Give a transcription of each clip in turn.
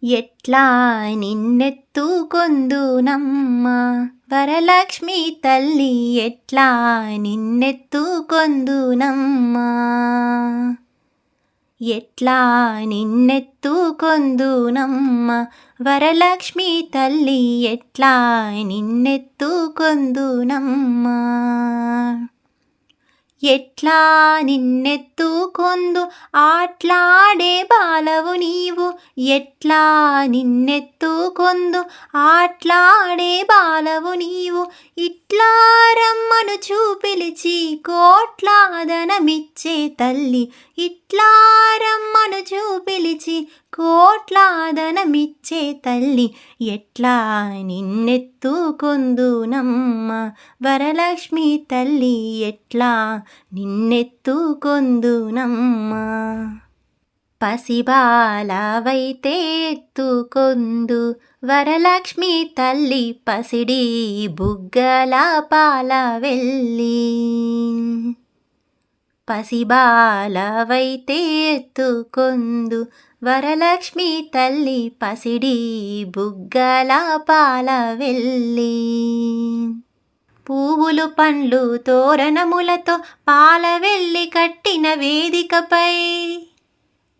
ఎట్లా నిన్నెత్తుకొందునమ్మా వరలక్ష్మి తల్లి ఎట్లా నిన్నెత్తుకొందునమ్మా ఎట్లా నిన్నెత్తుకొందునమ్మా వరలక్ష్మి తల్లి ఎట్లా నిన్నెత్తుకొందునమ్మా ఎట్లా నిన్నెత్తుకొందు ఆట్లాడే బాలవు నీవు ఎట్లా నిన్నెత్తుకొందు ఆట్లాడే బాలవు నీవు ఇట్లా రమ్మను చూపిలిచి కోట్లాదనమిచ్చే తల్లి ఇట్లా రమ్మను చూపిలిచి కోట్లాదనమిచ్చే తల్లి ఎట్లా నిన్నెత్తుకొందునమ్మా వరలక్ష్మి తల్లి ఎట్లా నిన్నెత్తుకొందునమ్మా పసిబాలవైతే ఎత్తుకొందు వరలక్ష్మి తల్లి పసిడి బుగ్గల పాల వెళ్ళి పసిబాలవైతే ఎత్తుకొందు వరలక్ష్మి తల్లి పసిడి బుగ్గల పాల వెళ్ళి పువ్వులు పండ్లు తోరణములతో పాల వెళ్ళి కట్టిన వేదికపై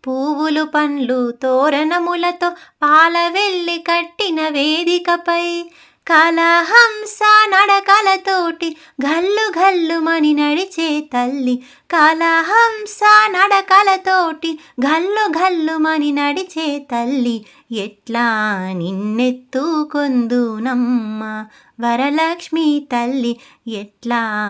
పువ్వులు పండ్లు తోరణములతో పాల వెళ్ళి కట్టిన వేదికపై కలహంస నడకలతోటి గల్లు గల్లుమని నడిచే తల్లి కలహంస నడకలతోటి గల్లు గల్లుమని నడిచే తల్లి ఎట్లా నిన్నెత్తుకొందునమ్మా వరలక్ష్మి తల్లి ఎట్లా